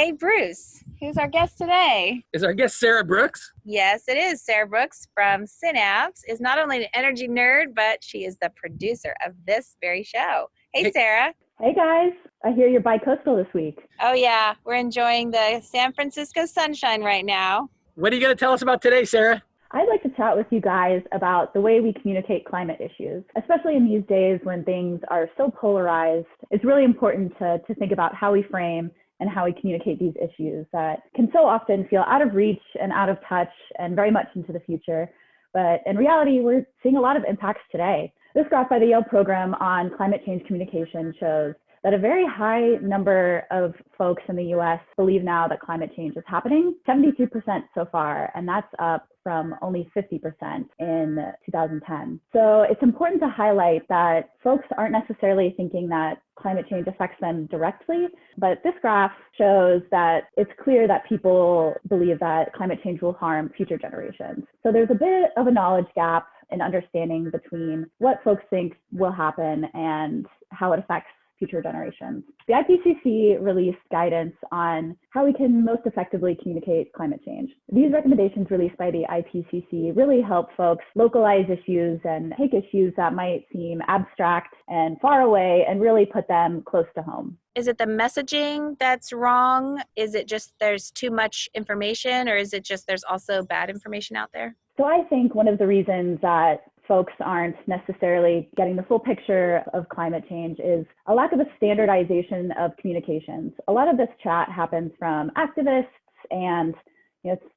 Hey, Bruce, who's our guest today? Is our guest Sarah Brooks? Yes, it is. Sarah Brooks from Synapse is not only an energy nerd, but she is the producer of this very show. Hey, Sarah. Hey, guys. I hear you're bi-coastal this week. Oh, yeah. We're enjoying the San Francisco sunshine right now. What are you going to tell us about today, Sarah? I'd like to chat with you guys about the way we communicate climate issues, especially in these days when things are so polarized. It's really important to think about how we frame and how we communicate these issues that can so often feel out of reach and out of touch and very much into the future. But in reality, we're seeing a lot of impacts today. This graph by the Yale program on climate change communication shows that a very high number of folks in the US believe now that climate change is happening, 72% so far, and that's up from only 50% in 2010. So it's important to highlight that folks aren't necessarily thinking that climate change affects them directly, but this graph shows that it's clear that people believe that climate change will harm future generations. So there's a bit of a knowledge gap in understanding between what folks think will happen and how it affects future generations. The IPCC released guidance on how we can most effectively communicate climate change. These recommendations released by the IPCC really help folks localize issues and take issues that might seem abstract and far away and really put them close to home. Is it the messaging that's wrong? Is it just there's too much information, or is it just there's also bad information out there? So I think one of the reasons that folks aren't necessarily getting the full picture of climate change is a lack of a standardization of communications. A lot of this chat happens from activists and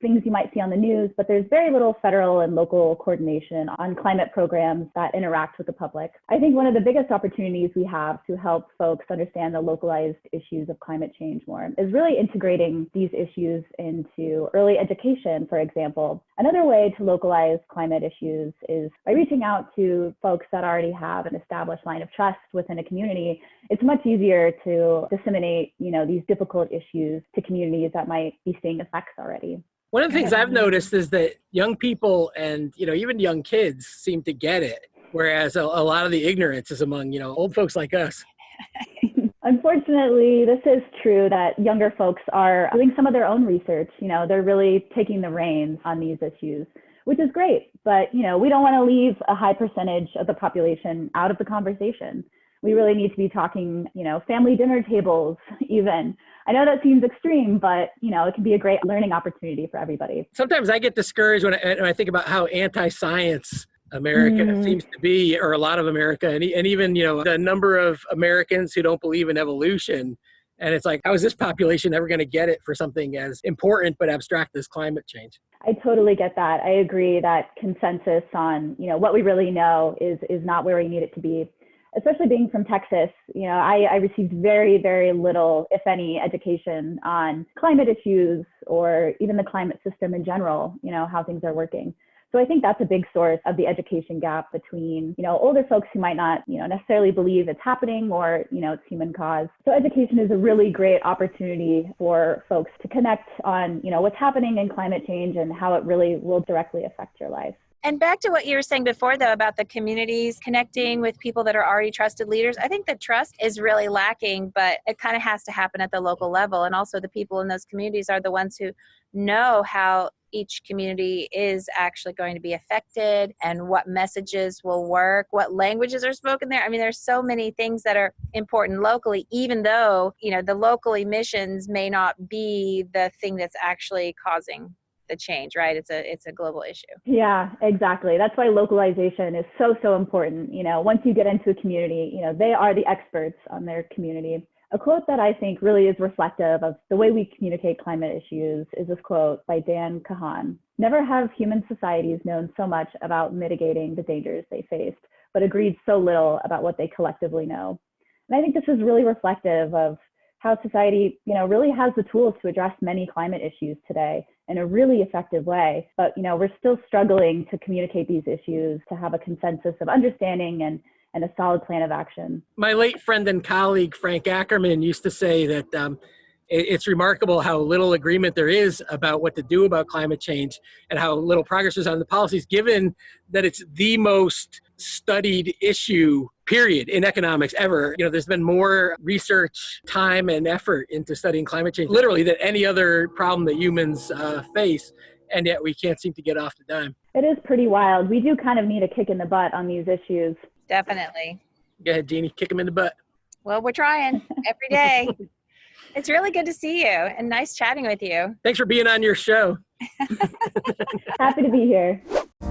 things you might see on the news, but there's very little federal and local coordination on climate programs that interact with the public. I think one of the biggest opportunities we have to help folks understand the localized issues of climate change more is really integrating these issues into early education, for example. Another way to localize climate issues is by reaching out to folks that already have an established line of trust within a community. It's much easier to disseminate, these difficult issues to communities that might be seeing effects already. One of the things I've noticed is that young people and, even young kids seem to get it, whereas a lot of the ignorance is among, old folks like us. Unfortunately, this is true that younger folks are doing some of their own research. They're really taking the reins on these issues, which is great. But, we don't want to leave a high percentage of the population out of the conversation. We really need to be talking, family dinner tables even. I know that seems extreme, but, it can be a great learning opportunity for everybody. Sometimes I get discouraged when I think about how anti-science America seems to be, or a lot of America, and even, the number of Americans who don't believe in evolution. And it's like, how is this population ever going to get it for something as important but abstract as climate change? I totally get that. I agree that consensus on, what we really know is not where we need it to be. Especially being from Texas, I received very, very little, if any, education on climate issues or even the climate system in general, how things are working. So I think that's a big source of the education gap between, older folks who might not, necessarily believe it's happening or, it's human caused. So education is a really great opportunity for folks to connect on, what's happening in climate change and how it really will directly affect your life. And back to what you were saying before, though, about the communities connecting with people that are already trusted leaders, I think the trust is really lacking, but it kind of has to happen at the local level. And also the people in those communities are the ones who know how each community is actually going to be affected and what messages will work, what languages are spoken there. I mean, there's so many things that are important locally, even though, the local emissions may not be the thing that's actually causing the change, right? It's a global issue. Yeah, exactly. That's why localization is so important. Once you get into a community, they are the experts on their community. A quote that I think really is reflective of the way we communicate climate issues is this quote by Dan Kahan. "Never have human societies known so much about mitigating the dangers they faced, but agreed so little about what they collectively know." And I think this is really reflective of how society, really has the tools to address many climate issues today in a really effective way. But, we're still struggling to communicate these issues, to have a consensus of understanding and a solid plan of action. My late friend and colleague, Frank Ackerman, used to say that it's remarkable how little agreement there is about what to do about climate change and how little progress is on the policies, given that it's the most studied issue, period, in economics ever. There's been more research, time, and effort into studying climate change, literally, than any other problem that humans face. And yet we can't seem to get off the dime. It is pretty wild. We do kind of need a kick in the butt on these issues. Definitely. Go ahead, Jeannie, kick them in the butt. Well, we're trying every day. It's really good to see you and nice chatting with you. Thanks for being on your show. Happy to be here.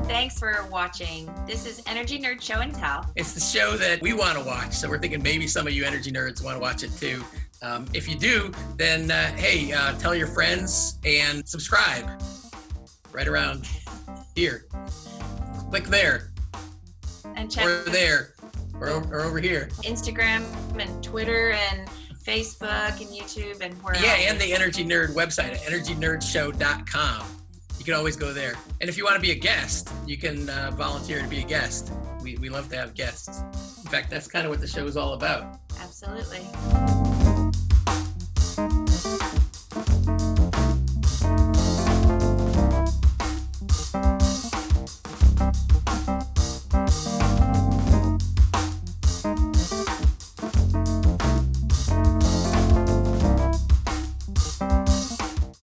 Thanks for watching. This is Energy Nerd Show and Tell. It's the show that we want to watch, so we're thinking maybe some of you energy nerds want to watch it too. If you do, then tell your friends and subscribe right around here. Click there. And check or there or over here. Instagram and Twitter and Facebook and YouTube and where else? Yeah, and the Energy Nerd website at energynerdshow.com. You can always go there. And if you want to be a guest, you can volunteer to be a guest. We love to have guests. In fact, that's kind of what the show is all about. Absolutely.